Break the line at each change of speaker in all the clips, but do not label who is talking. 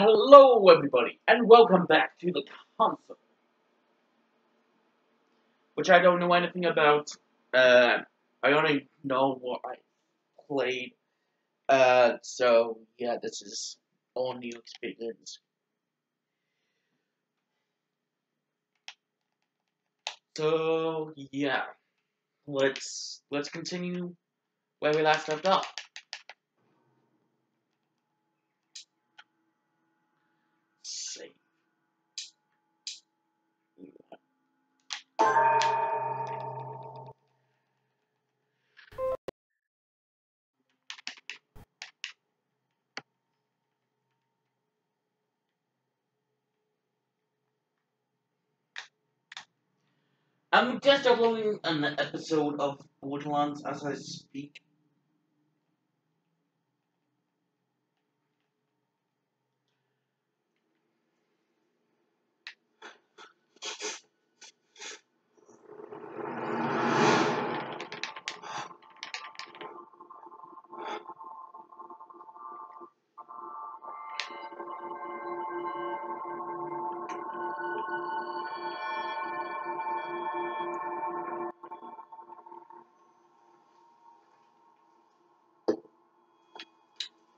Hello everybody, and welcome back to the console, which I don't know anything about. I only know what I played. So yeah, this is all new experience. So yeah, let's continue where we last left off. Save. I'm just uploading an episode of Borderlands as I speak.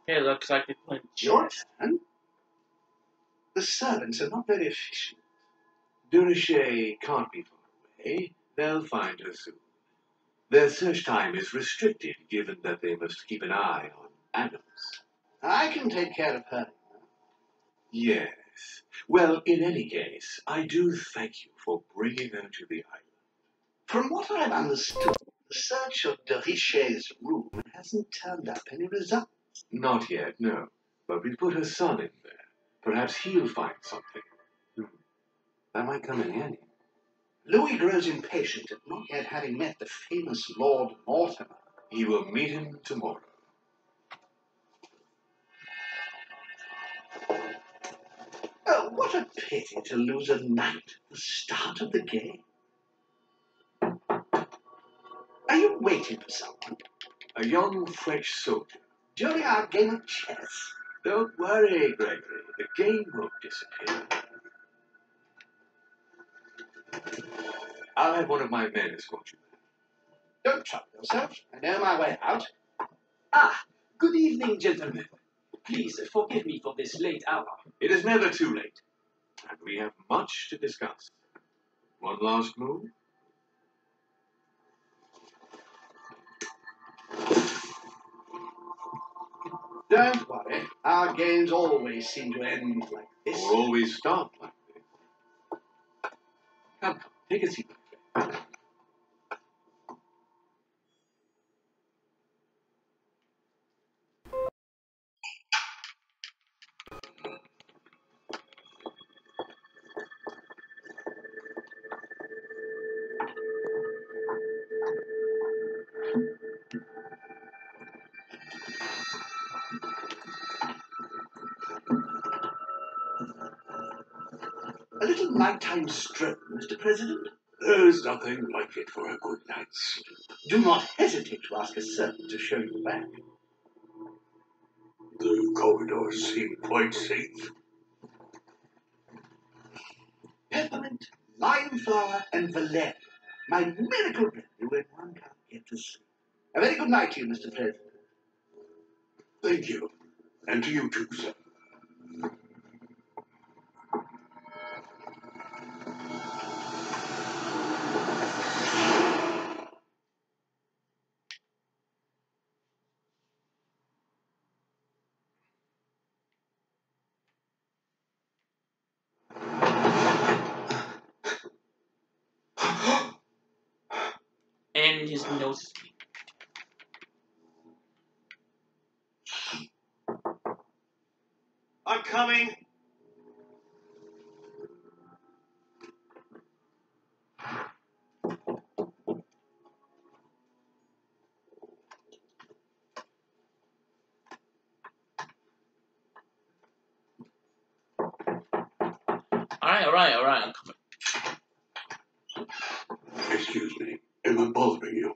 Okay, looks like it's playing
Your turn? The servants are not very efficient. Durocher can't be far away. They'll find her soon. Their search time is restricted, given that they must keep an eye on Adams. I can take care of her. Yes. Well, in any case, I do thank you for bringing her to the island. From what I've understood, the search of Durocher's room hasn't turned up any results. Not yet, no. But we put her son in there. Perhaps he'll find something. That might come in handy. Louis grows impatient at not yet having met the famous Lord Mortimer. He will meet him tomorrow. Oh, what a pity to lose a knight at the start of the game. Are you waiting for someone? A young French soldier. During our game of chess? Don't worry, Gregory. The game won't disappear. I'll have one of my men escort you. Don't trouble yourself. I know my way out.
Ah, good evening, gentlemen. Please forgive me for this late hour.
It is never too late, and we have much to discuss. One last move? Don't worry. Our games always seem to end like this. Or always start like this. Come, take a seat. A little nighttime stroll, Mr. President? There's nothing like it for a good night's sleep. Do not hesitate to ask a servant to show you back. The corridors seem quite safe. Peppermint, lime flower, and valerian. My miracle remedy when one can't get to sleep. A very good night to you, Mr. President. Thank you. And to you too, sir.
And his nose is bleeding.
I'm coming.
Alright, I'm coming.
Excuse me. Am I bothering you?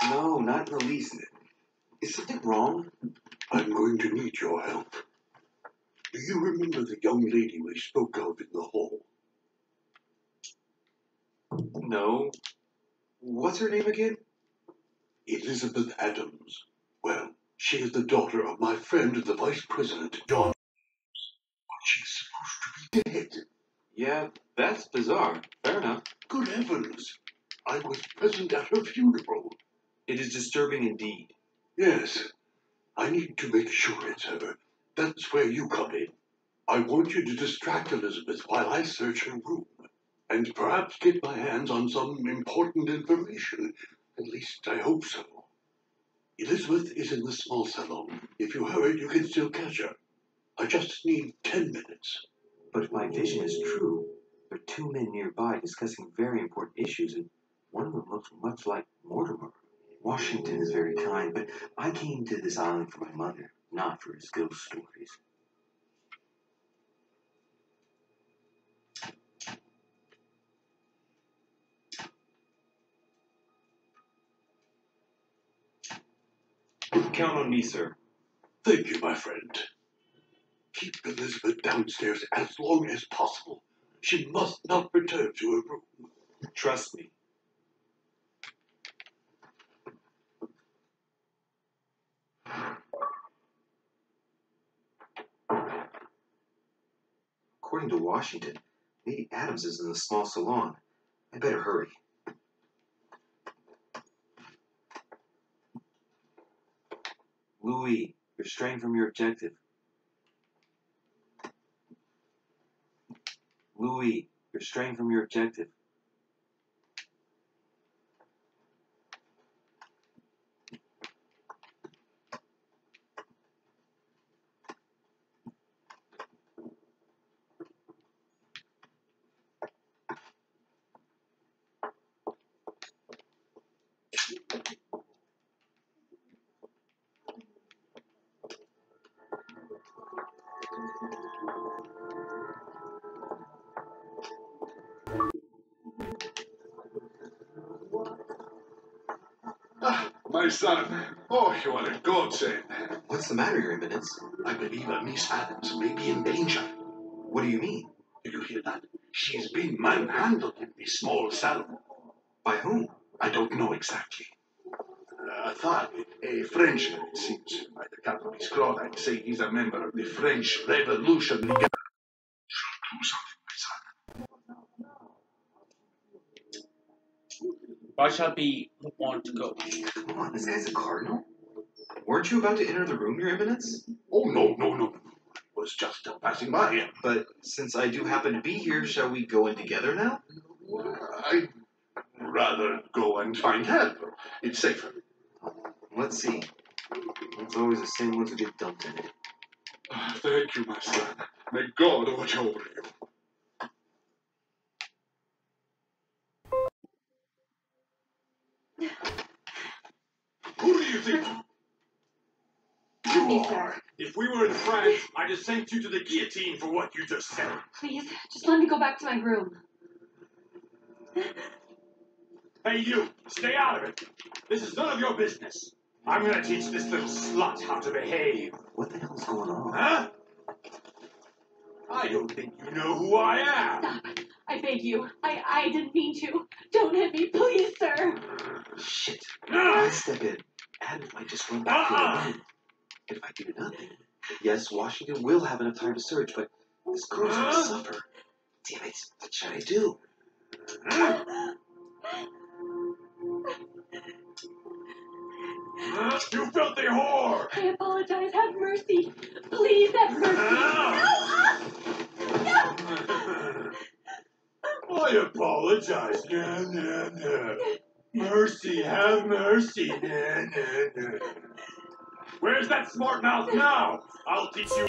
No, not in the least. Is something wrong? I'm going to need your help. Do you remember the young lady we spoke of in the hall?
No. What's her name again?
Elizabeth Adams. Well, she is the daughter of my friend, the Vice President, John. But she's supposed to be dead.
Yeah, that's bizarre. Fair enough.
Good heavens! I was present at her funeral.
It is disturbing indeed.
Yes, I need to make sure it's her. That's where you come in. I want you to distract Elizabeth while I search her room, and perhaps get my hands on some important information. At least I hope so. Elizabeth is in the small salon. If you hurry, you can still catch her. I just need 10 minutes.
But if my vision is true, there are two men nearby discussing very important issues, and one of them looks much like Mortimer. Washington is very kind, but I came to this island for my mother, not for his ghost stories. Count on me, sir.
Thank you, my friend. Keep Elizabeth downstairs as long as possible. She must not return to her room.
Trust me. According to Washington, Lady Adams is in the small salon. I better hurry. Louis, you're straying from your objective. Louis, you're straying from your objective.
Ah, my son. Oh, you are a godsend.
What's the matter, Your Eminence?
I believe that Miss Adams may be in danger.
What do you mean?
Do you hear that? She's been manhandled in this small salon.
By whom?
I don't know exactly. A thug, a Frenchman, it seems. By the cut of his cloth, I'd say he's a member of the French Revolutionary Guard. Do something, my son.
I shall be the one to go.
Come on, this guy's a cardinal? Weren't you about to enter the room, Your Eminence?
Oh, no. It was just passing by.
But since I do happen to be here, shall we go in together now?
I'd rather go and find help. It's safer.
Let's see. It's always the same ones who get dumped in it.
Thank you, my son. May God watch over you. Who do you think you
Me,
are?
sir.
If we were in France, I'd have sent you to the guillotine for what you just said.
Please, just let me go back to my room.
Hey, you, stay out of it. This is none of your business. I'm gonna teach this little slut how to behave.
What the hell's going on?
Huh? I don't think you know who I am.
Stop. I beg you. I didn't mean to. Don't hit me, please, sir.
Shit.
Ah!
I step in. Adams might just run back to the room. If I do nothing, yes, Washington will have enough time to search, but this girl's gonna suffer. Damn it. What should I do?
You filthy whore!
I apologize. Have mercy. Please have mercy. No!
I apologize. No. Mercy, have mercy. No. Where's that smart mouth now? I'll teach you.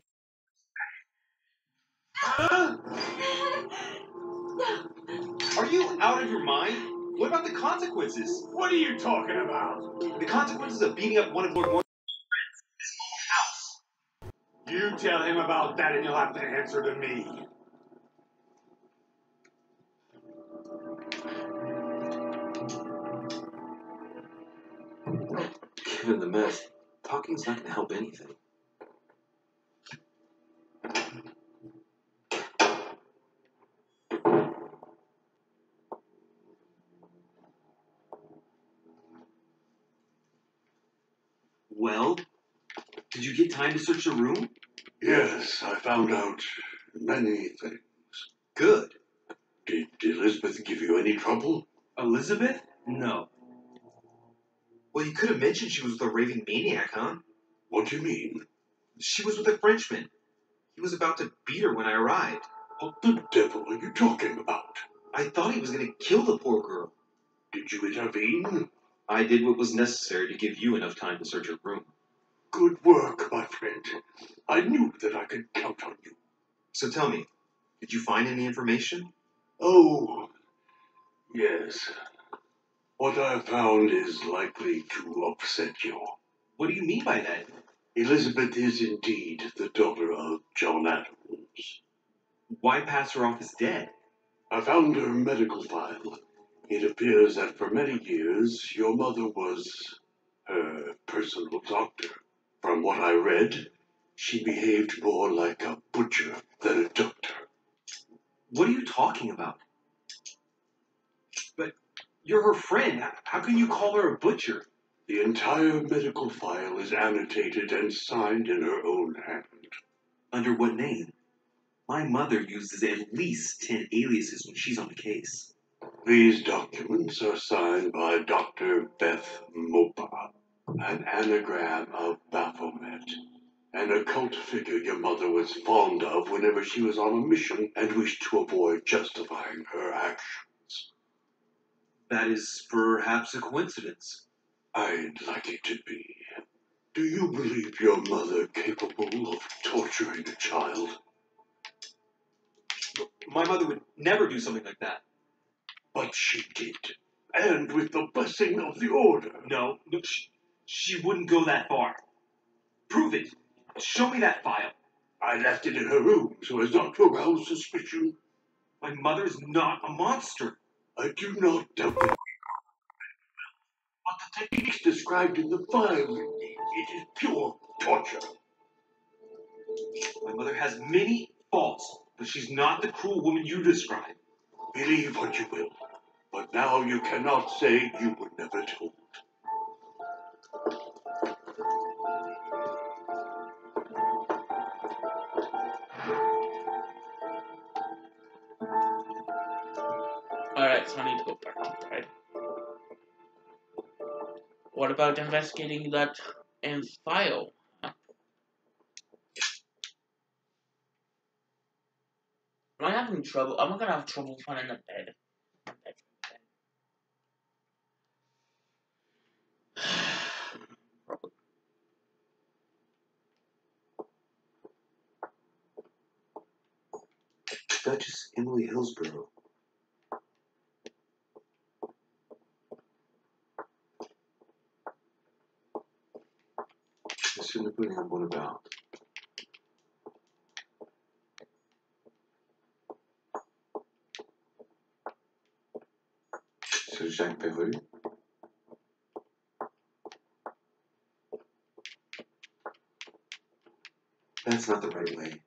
Huh?
Are you out of your mind? What about the consequences?
What are you talking about?
The consequences of beating up one of Lord Mortimer's friends in his own house.
You tell him about that and you'll have to answer to me.
Given the mess, Talking's not going to help anything. Well, did you get time to search the room?
Yes, I found out many things.
Good.
Did Elizabeth give you any trouble?
Elizabeth? No. Well, you could have mentioned she was with a raving maniac, huh?
What do you mean?
She was with a Frenchman. He was about to beat her when I arrived.
What the devil are you talking about?
I thought he was going to kill the poor girl.
Did you intervene?
I did what was necessary to give you enough time to search her room.
Good work, my friend. I knew that I could count on you.
So tell me, did you find any information?
Oh, yes. What I found is likely to upset you.
What do you mean by that?
Elizabeth is indeed the daughter of John Adams.
Why pass her off as dead?
I found her medical file. It appears that for many years your mother was her personal doctor. From what I read, she behaved more like a butcher than a doctor.
What are you talking about? But you're her friend. How can you call her a butcher?
The entire medical file is annotated and signed in her own hand.
Under what name? My mother uses at least 10 aliases when she's on the case.
These documents are signed by Dr. Beth Mopa, an anagram of Baphomet, an occult figure your mother was fond of whenever she was on a mission and wished to avoid justifying her actions.
That is perhaps a coincidence.
I'd like it to be. Do you believe your mother capable of torturing a child?
My mother would never do something like that.
But she did. And with the blessing of the Order.
No, she wouldn't go that far. Prove it. Show me that file.
I left it in her room so as not to arouse suspicion.
My mother's not a monster.
I do not doubt it. But the techniques described in the file, it is pure torture.
My mother has many faults, but she's not the cruel woman you describe.
Believe what you will, but now you cannot say you were never told.
Alright, so I need to go back, right? What about investigating that in file? Am I having trouble? I'm gonna have trouble finding the bed. Probably.
Duchess Emily Hillsborough. I shouldn't have put him one about. Sir Jacques Perru. That's not the right way.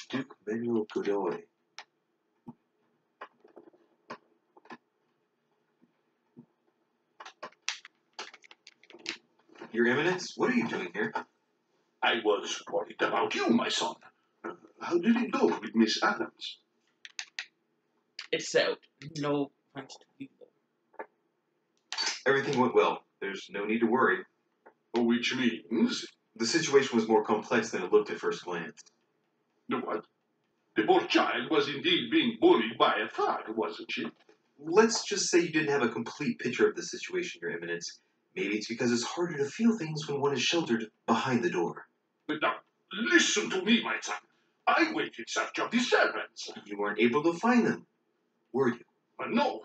Duke Manuel Godoy. Your Eminence, what are you doing here?
I was worried about you, my son. How did it go with Miss Adams?
It's out. No thanks to you, though.
Everything went well. There's no need to worry.
Which means...
The situation was more complex than it looked at first glance.
The what? The poor child was indeed being bullied by a thug, wasn't she?
Let's just say you didn't have a complete picture of the situation, Your Eminence. Maybe it's because it's harder to feel things when one is sheltered behind the door.
But now, listen to me, my son. I went in search of the servants.
You weren't able to find them, were you?
But no,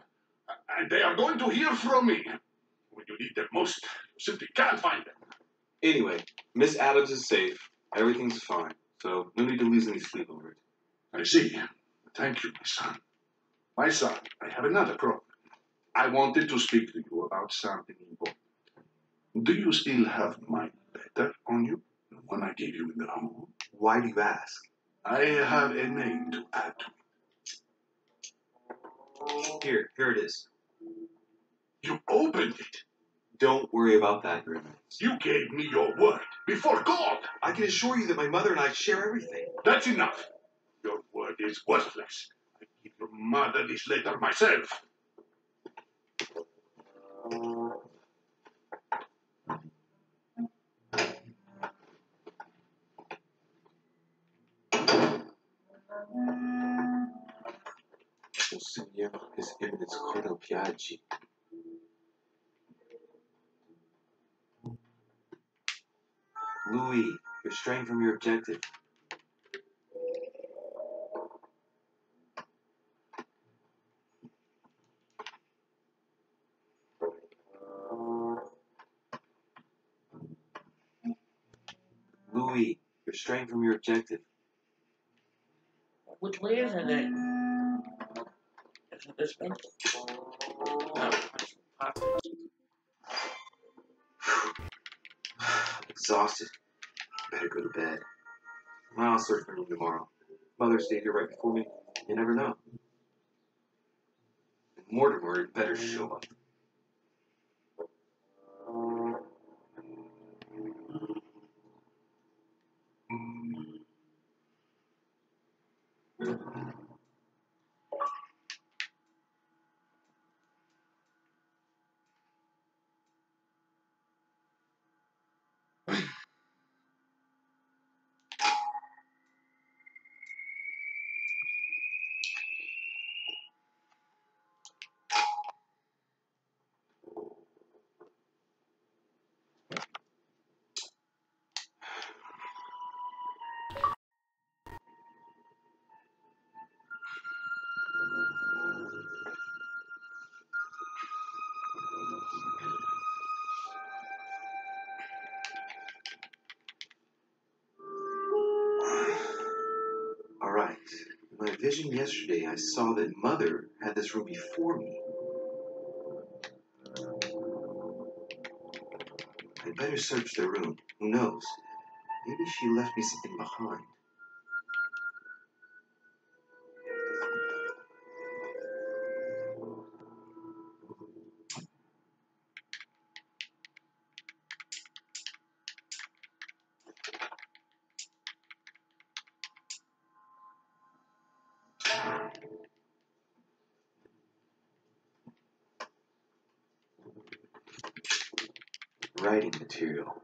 and they are going to hear from me. When you need them most, you simply can't find them.
Anyway, Miss Adams is safe. Everything's fine. So no need to lose any sleep over it.
I see. Thank you, my son. My son, I have another problem. I wanted to speak to you about something important. Do you still have my letter on you? The one I gave you in the home?
Why do you ask?
I have a name to add to
Here it is.
it. You opened it.
Don't worry about that, Your Eminence.
You gave me your word before God.
I can assure you that my mother and I share everything.
That's enough. Your word is worthless. I give your mother this letter myself.
Monseigneur, His Eminence Cardinal Piaggi. Louis, you're straying from your objective. Louis, you're straying from your objective.
Which way is it? Is it this way? No, it's opposite.
Exhausted. Better go to bed. I'll search for you tomorrow. Mother stayed here right before me. You never know. And Mortimer had better show up. All right. In my vision yesterday, I saw that Mother had this room before me. I'd better search the room. Who knows? Maybe she left me something behind. Writing material.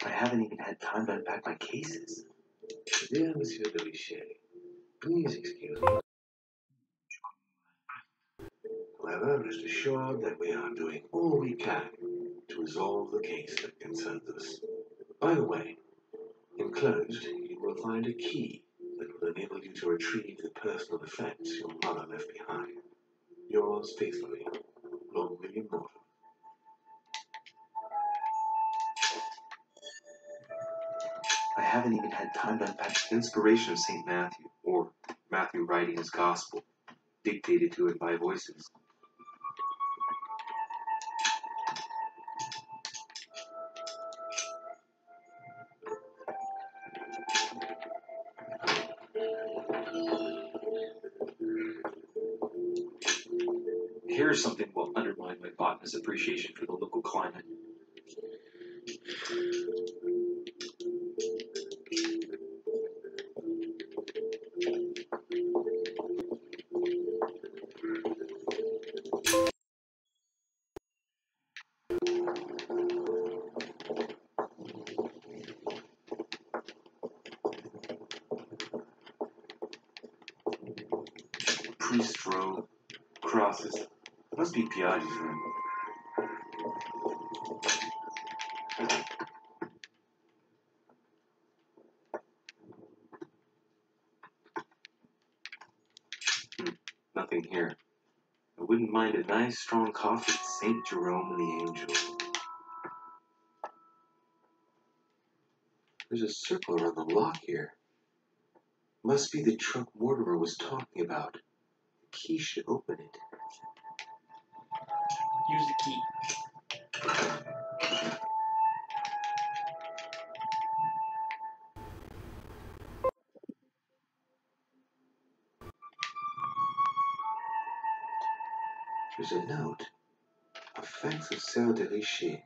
I haven't even had time to unpack my cases.
Dear Monsieur de Richet, please excuse me. However, rest assured that we are doing all we can to resolve the case that concerns us. By the way, enclosed, you will find a key that will enable you to retrieve the personal effects your mother left behind. Yours faithfully, Lord William Morton.
I haven't even had time to unpack the inspiration of St. Matthew, or Matthew writing his gospel, dictated to it by voices. Here's something that will undermine my botanist's appreciation for the local climate. Priest robe, crosses. Must be Piaggi's room. here. I wouldn't mind a nice strong coffee at St. Jerome and the Angel. There's a circle around the lock here. Must be the truck Mortimer was talking about. The key should open it.
Use the key.
There's a note. Offense of Sarah de Richet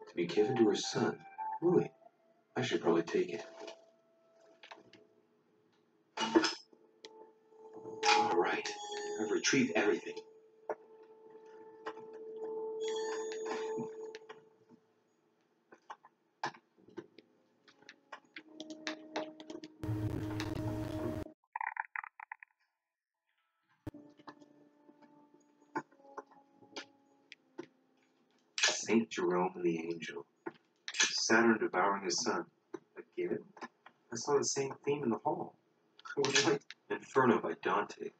to be given to her son. Wait, I should probably take it. All right, I've retrieved everything. St. Jerome and the Angel. Saturn devouring his son. Again? I saw the same theme in the hall. What like Inferno by Dante.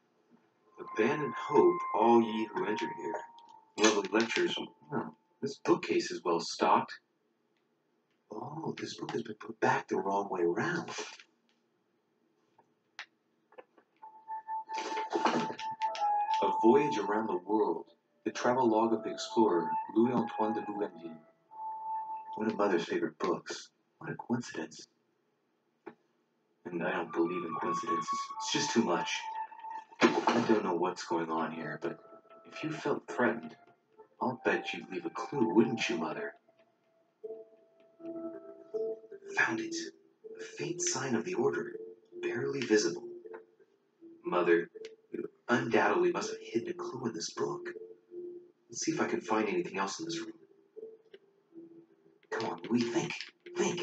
Abandon hope, all ye who enter here. Lovely lectures. Oh, this bookcase is well stocked. Oh, this book has been put back the wrong way around. A Voyage Around the World. The travel log of the explorer, Louis Antoine de Bougainville. One of Mother's favorite books. What a coincidence. And I don't believe in coincidences. It's just too much. I don't know what's going on here, but if you felt threatened, I'll bet you'd leave a clue, wouldn't you, Mother? Found it. A faint sign of the order, barely visible. Mother, you undoubtedly must have hidden a clue in this book. Let's see if I can find anything else in this room. Come on, Louis, think. Think.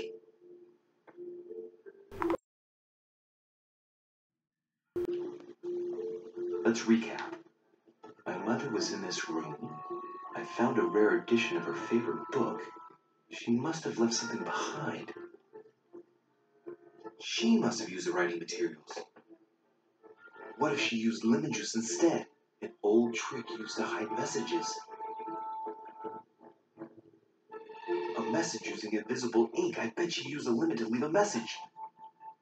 Let's recap. My mother was in this room. I found a rare edition of her favorite book. She must have left something behind. She must have used the writing materials. What if she used lemon juice instead? An old trick used to hide messages. A message using invisible ink. I bet she used a lemon to leave a message.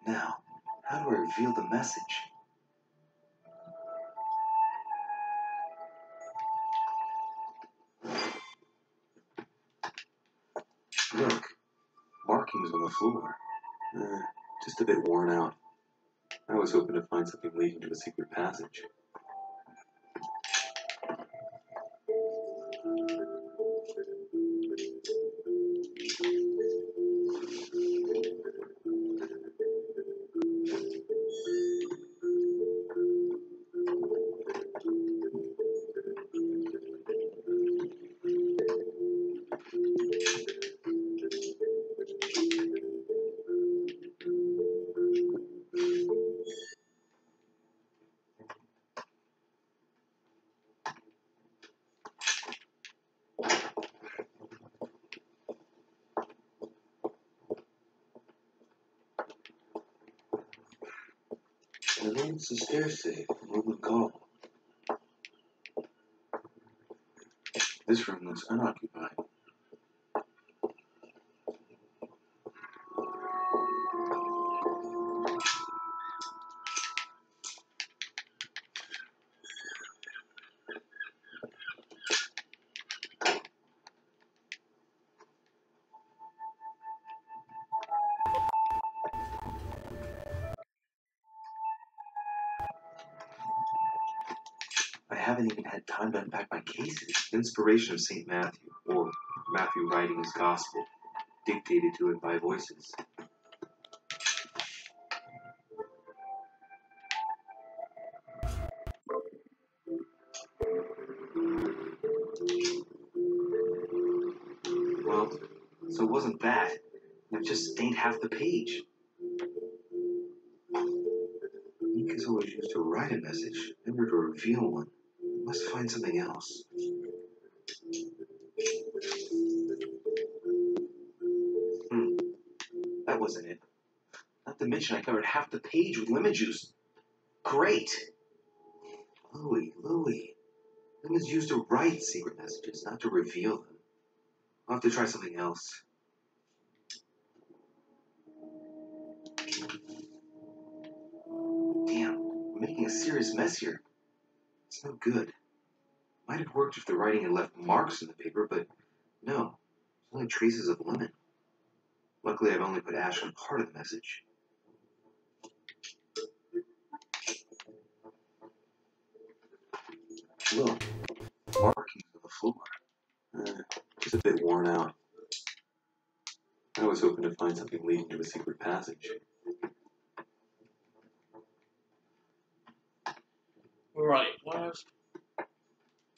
Now, how do I reveal the message? Look, markings on the floor. Just a bit worn out. I was hoping to find something leading to a secret passage. And then it's a stair safe, Roman call. This room looks unoccupied. I haven't even had time to unpack my cases. Inspiration of St. Matthew, or Matthew writing his gospel, dictated to it by voices. Well, so it wasn't that. I've just stained half the page. Ink is always used to write a message, never to reveal one. I must find something else. That wasn't it. Not to mention I covered half the page with lemon juice. Great! Louie. Lemons used to write secret messages, not to reveal them. I'll have to try something else. Damn, I'm making a serious mess here. It's no good. Might have worked if the writing had left marks in the paper, but no. There's only traces of lemon. Luckily, I've only put ash on part of the message. Look, markings on the floor. Just a bit worn out. I was hoping to find something leading to a secret passage.
Right, what else?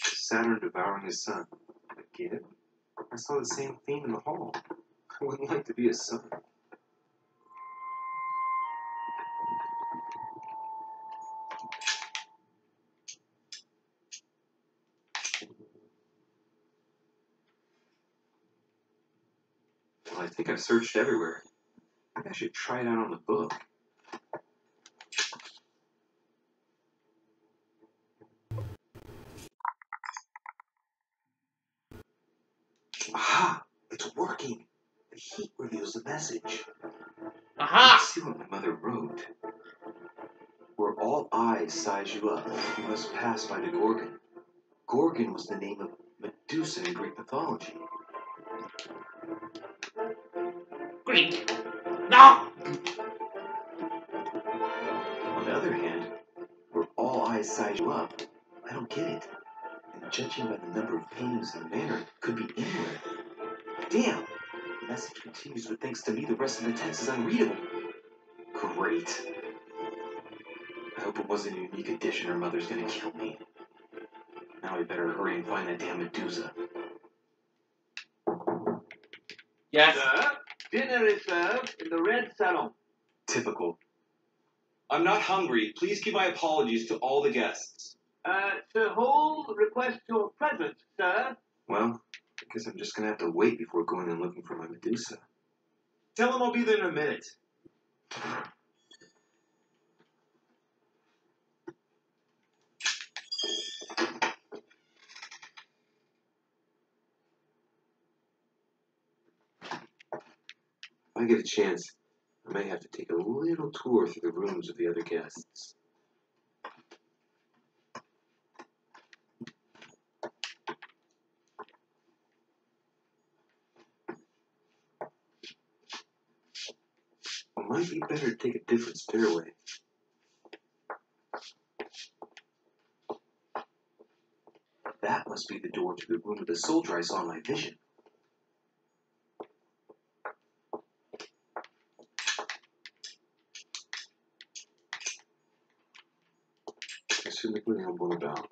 Saturn devouring his son. Again? I saw the same theme in the hall. I wouldn't like to be his son. Well, I think I've searched everywhere. Maybe I should try it out on the book. Aha! It's working! The heat reveals the message.
Aha!
Let's see what my mother wrote. Where all eyes size you up, you must pass by the Gorgon. Gorgon was the name of Medusa in Greek mythology.
Greek! No!
On the other hand, where all eyes size you up, I don't get it. And judging by the number of paintings in the manor, it could be anywhere. Damn! The message continues, but thanks to me, the rest of the text is unreadable. Great. I hope it wasn't a unique edition or Mother's gonna kill me. Now I better hurry and find that damn Medusa.
Yes.
Sir, dinner is served in the red salon.
Typical.
I'm not hungry. Please give my apologies to all the guests.
Sir Hall requests your presence, sir.
Well, I guess I'm just gonna have to wait before going and looking for my Medusa.
Tell him I'll be there in a minute.
If I get a chance, I may have to take a little tour through the rooms of the other guests. It might be better to take a different stairway. That must be the door to the room of the soldier I saw in my vision. I shouldn't have put him one about.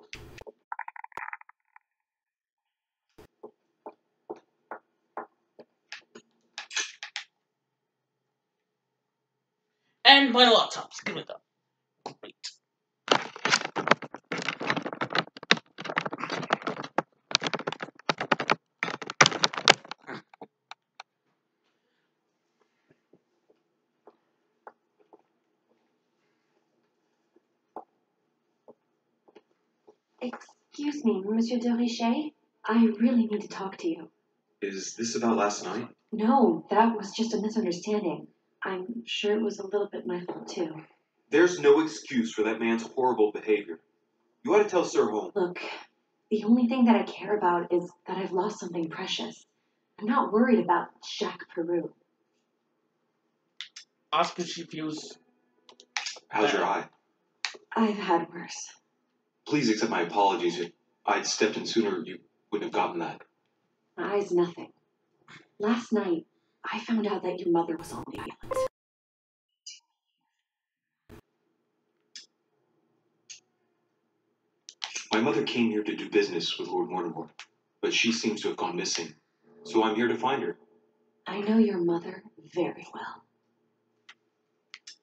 And my laptop's gonna go. Great.
Excuse me, Monsieur de Richet? I really need to talk to you.
Is this about last night?
No, that was just a misunderstanding. I'm sure it was a little bit my fault, too.
There's no excuse for that man's horrible behavior. You ought to tell Sir Holmes.
Look, the only thing that I care about is that I've lost something precious. I'm not worried about Jacques Peru.
Ask if she feels.
How's your eye?
I've had worse.
Please accept my apologies. If I'd stepped in sooner, you wouldn't have gotten that.
My eye's nothing. Last night, I found out that your mother was on the island.
My mother came here to do business with Lord Mortimer, but she seems to have gone missing. So I'm here to find her.
I know your mother very well.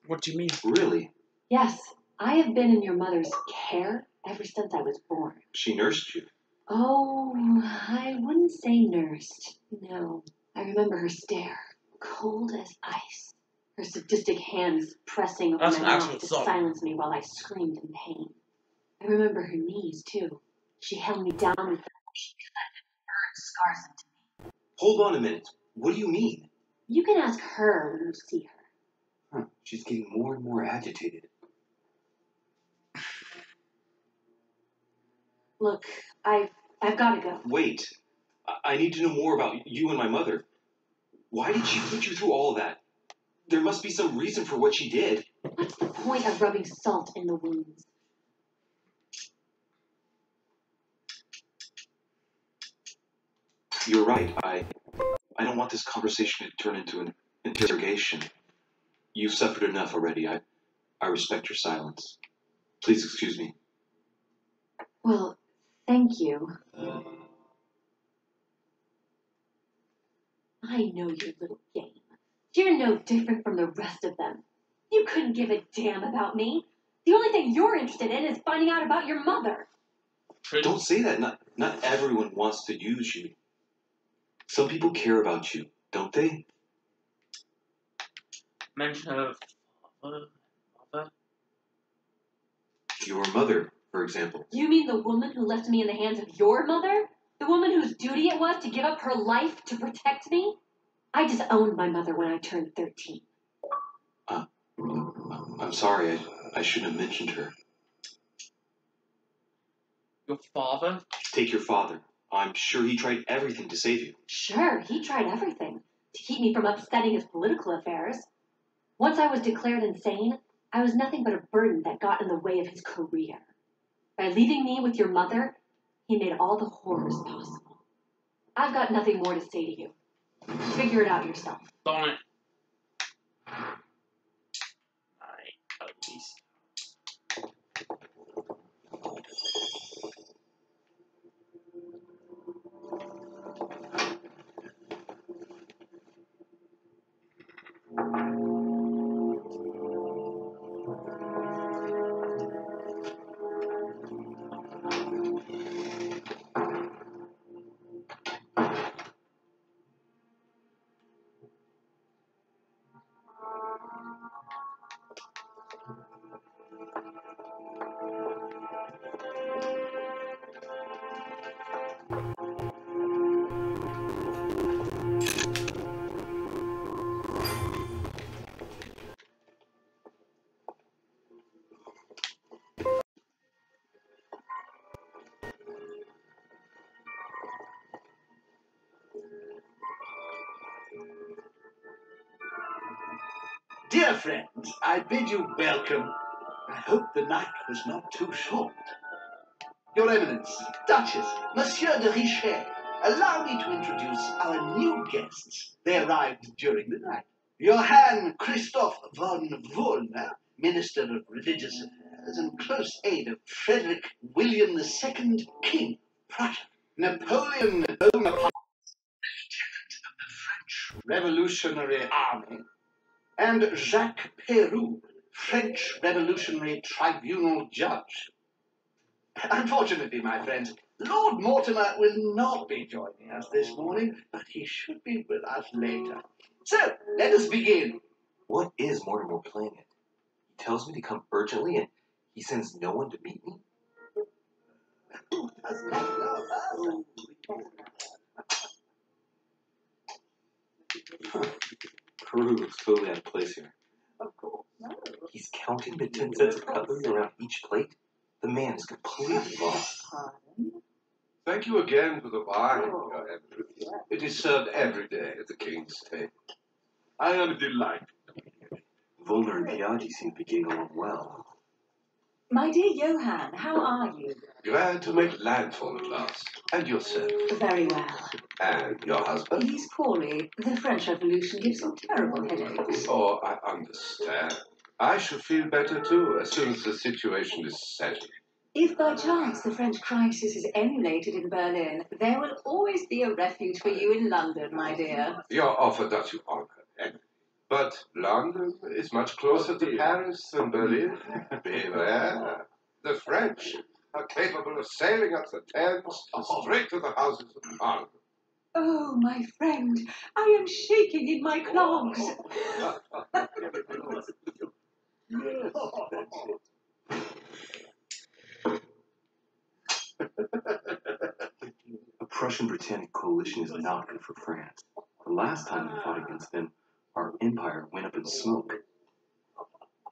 What do you mean?
Really?
Yes, I have been in your mother's care ever since I was born.
She nursed you.
Oh, I wouldn't say nursed. No. I remember her stare, cold as ice. Her sadistic hands pressing over
That's
my
an actual
mouth to
song.
silence me while I screamed in pain. I remember her knees, too. She held me down with them. She burned scars into me.
Hold on a minute. What do you mean?
You can ask her when you see her.
Huh. She's getting more and more agitated.
Look, I've got to go.
Wait. I need to know more about you and my mother. Why did she put you through all that? There must be some reason for what she did.
What's the point of rubbing salt in the wounds?
You're right. I don't want this conversation to turn into an interrogation. You've suffered enough already. I respect your silence. Please excuse me.
Well, thank you. I know your little game. You're no different from the rest of them. You couldn't give a damn about me. The only thing you're interested in is finding out about your mother.
Don't say that. Not everyone wants to use you. Some people care about you, don't they?
Mention of mother.
Your mother, for example.
You mean the woman who left me in the hands of your mother? The woman whose duty it was to give up her life to protect me? I disowned my mother when I turned 13.
I'm sorry. I shouldn't have mentioned her.
Your father?
Take your father. I'm sure he tried everything to save you.
Sure, he tried everything to keep me from upsetting his political affairs. Once I was declared insane, I was nothing but a burden that got in the way of his career. By leaving me with your mother, he made all the horrors possible. I've got nothing more to say to you. Figure it out yourself.
Darn it. At least.
Dear friends, I bid you welcome. I hope the night was not too short. Your Eminence, Duchess, Monsieur de Richet, allow me to introduce our new guests. They arrived during the night. Johann Christoph von Wollner, Minister of Religious Affairs and close aide of Frederick William II, King of Prussia. Napoleon Bonaparte, Lieutenant of the French Revolutionary Army, and Jacques Peroux, French Revolutionary Tribunal Judge. Unfortunately, my friends, Lord Mortimer will not be joining us this morning, but he should be with us later. So, let us begin.
What is Mortimer playing at? He tells me to come urgently and he sends no one to meet me?
Who does not know us?
Peru looks totally out of place here.
Of course. No.
He's counting the 10 sets of cutlery around each plate? The man is completely lost.
Thank you again for the wine, Your Eminence. It is served every day at the King's table. I am delighted.
Volner and Piaggi seem to be getting along well.
My dear Johann, how are you?
Glad to make landfall at last. And yourself?
Very well.
And your husband?
He's poorly. The French Revolution gives him terrible headaches.
Oh, I understand. I shall feel better too as soon as the situation is settled.
If by chance the French crisis is emulated in Berlin, there will always be a refuge for you in London, my dear.
Your offer does you honor, Henry. But London is much closer to Paris than Berlin. Beware. The French are capable of sailing up the Thames straight to the Houses of Parliament.
Oh, my friend, I am shaking in my clogs.
A Prussian-Britannic coalition is not good for France. The last time we fought against them, our empire went up in smoke.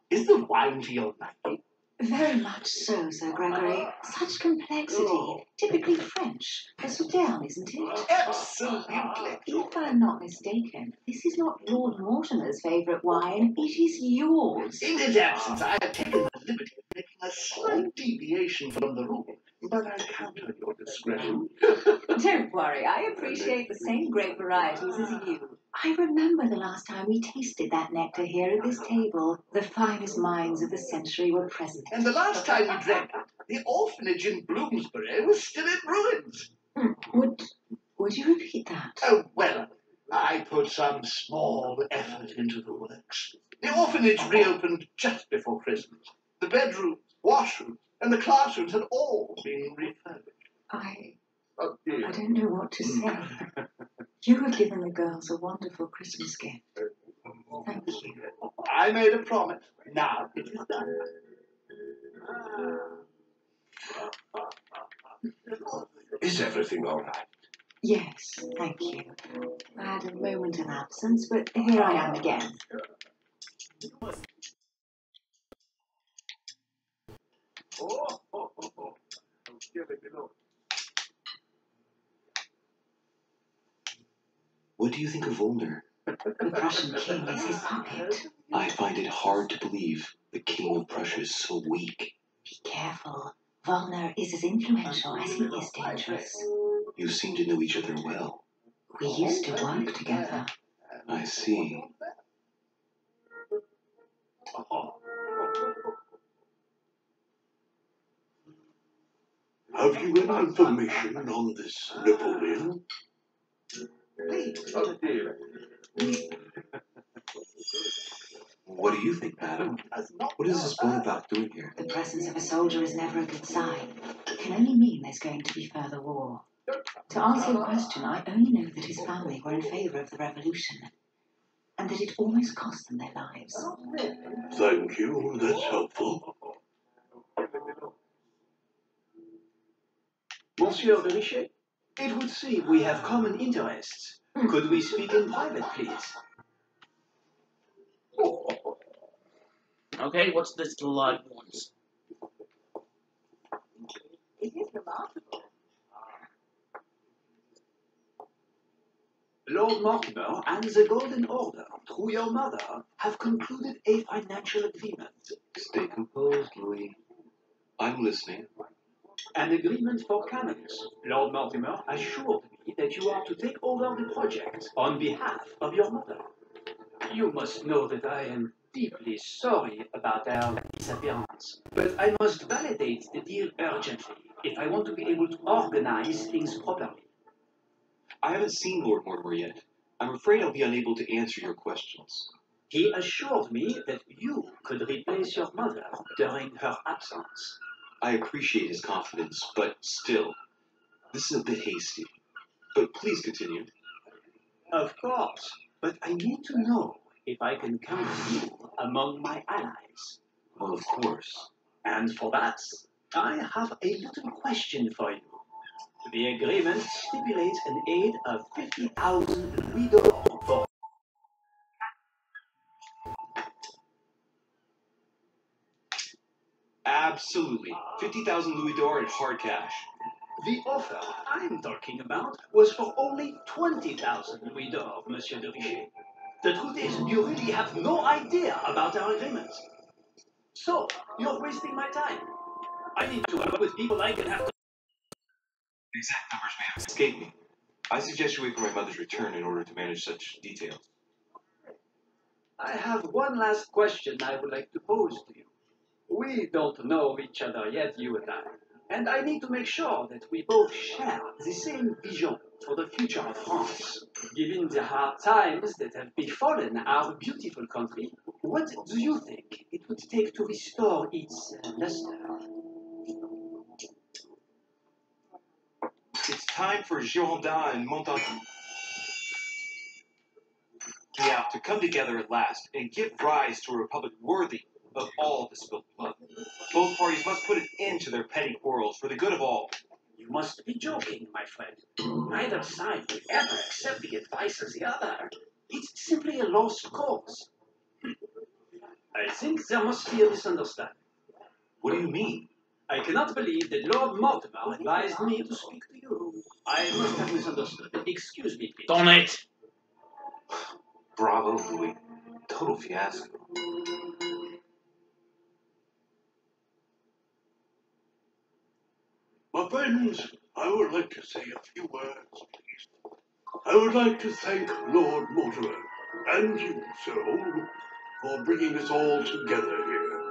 Is the wine to your liking?
Very much so, Sir Gregory. Such complexity. Typically French. A Soudan, isn't it?
Absolutely.
If I'm not mistaken, this is not Lord Mortimer's favourite wine. It is yours.
In his absence, I have taken the liberty of making a slight deviation from the rule, but I count on your discretion.
Don't worry, I appreciate the same great varieties as you. I remember the last time we tasted that nectar here at this table. The finest minds of the century were present.
And the last time we drank it, the orphanage in Bloomsbury was still in ruins.
Would you repeat that?
Oh, well, I put some small effort into the works. The orphanage reopened just before Christmas. The bedrooms, washrooms, and the classrooms had all been refurbished.
I
Oh, dear.
don't know what to say. You have given the girls a wonderful Christmas gift. Thank you.
I made a promise. Now it is done. Is everything all right?
Yes, thank you. I had a moment of absence, but here I am again.
What do you think of Volner?
The Prussian king is his puppet.
I find it hard to believe the king of Prussia is so weak.
Be careful. Volner is as influential as he is dangerous.
You seem to know each other well.
We used to work together.
I see.
Have you any information on this Napoleon?
What do you think, madam? What is this boy about doing here?
The presence of a soldier is never a good sign. It can only mean there's going to be further war. To answer your question, I only know that his family were in favour of the revolution, and that it almost cost them their lives.
Thank you, that's helpful.
Monsieur de Richet, it would seem we have common interests. Could we speak in private, please?
Okay, what's this blood ones?
It is remarkable.
Lord Mortimer and the Golden Order, through your mother, have concluded a financial agreement.
Stay composed, Louis. I'm listening.
An agreement for cannons. Lord Mortimer assured me that you are to take over the project on behalf of your mother. You must know that I am deeply sorry about their disappearance, but I must validate the deal urgently if I want to be able to organize things properly.
I haven't seen Lord Mortimer yet. I'm afraid I'll be unable to answer your questions.
He assured me that you could replace your mother during her absence.
I appreciate his confidence, but still, this is a bit hasty. But please continue.
Of course, but I need to know if I can count you among my allies.
Well, of course.
And for that, I have a little question for you. The agreement stipulates an aid of 50,000 Louis d'or for...
Absolutely. 50,000 Louis d'or in hard cash.
The offer I'm talking about was for only 20,000 Louis d'or, Monsieur de Richet. The truth is, you really have no idea about our agreement. So, you're wasting my time. I need to work with people I can have...
The exact numbers may have escaped me. I suggest you wait for my mother's return in order to manage such details.
I have one last question I would like to pose to you. We don't know each other yet, you and I. And I need to make sure that we both share the same vision for the future of France. Given the hard times that have befallen our beautiful country, what do you think it would take to restore its luster?
It's time for Girondin and Montaigu to come together at last and give rise to a republic worthy of all the spilled blood. Both parties must put an end to their petty quarrels for the good of all.
You must be joking, my friend. Neither side will ever accept the advice of the other. It's simply a lost cause. I think there must be a misunderstanding.
What do you mean?
I cannot believe that Lord Mortimer advised me to speak to you. I must have misunderstood. Excuse me, please.
Darn it!
Bravo, Louis. Total fiasco.
My friends, I would like to say a few words, please. I would like to thank Lord Mortimer and you, Sir Holm, for bringing us all together here.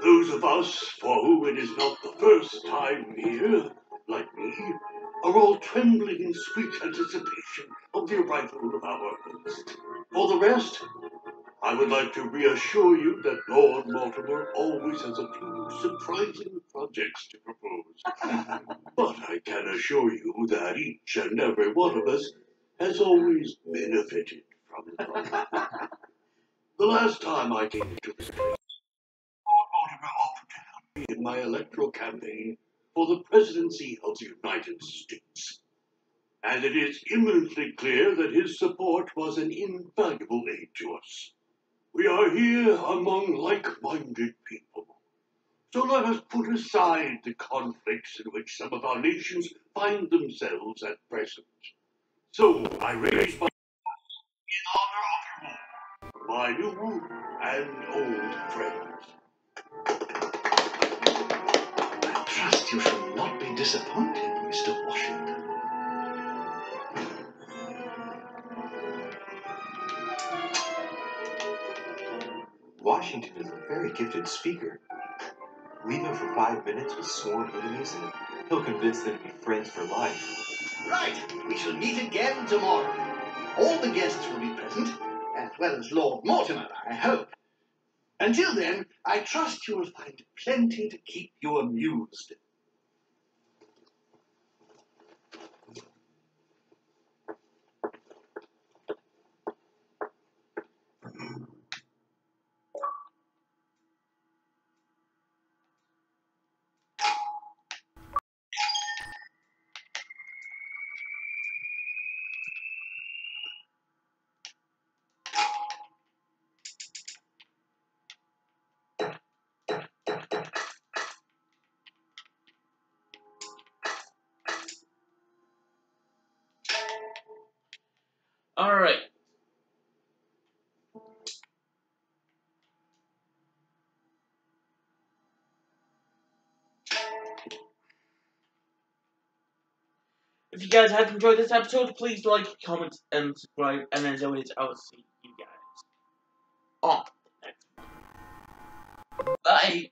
Those of us for whom it is not the first time here, like me, are all trembling in sweet anticipation of the arrival of our host. For the rest, I would like to reassure you that Lord Mortimer always has a few surprising projects to propose. But I can assure you that each and every one of us has always benefited from it. The last time I came to this place, Lord Mortimer offered to help me in my electoral campaign for the presidency of the United States. And it is eminently clear that his support was an invaluable aid to us. We are here among like-minded people. So let us put aside the conflicts in which some of our nations find themselves at present. So I raise my in honor of you all, my new and old friends.
I trust you shall not be disappointed, Mr. Washington.
Washington is a very gifted speaker. Leave him for 5 minutes with sworn enemies and he'll convince them to be friends for life.
Right, we shall meet again tomorrow. All the guests will be present, as well as Lord Mortimer, I hope. Until then, I trust you will find plenty to keep you amused.
Alright. If you guys have enjoyed this episode, please like, comment, and subscribe. And as always, I will see you guys on the next one. Bye!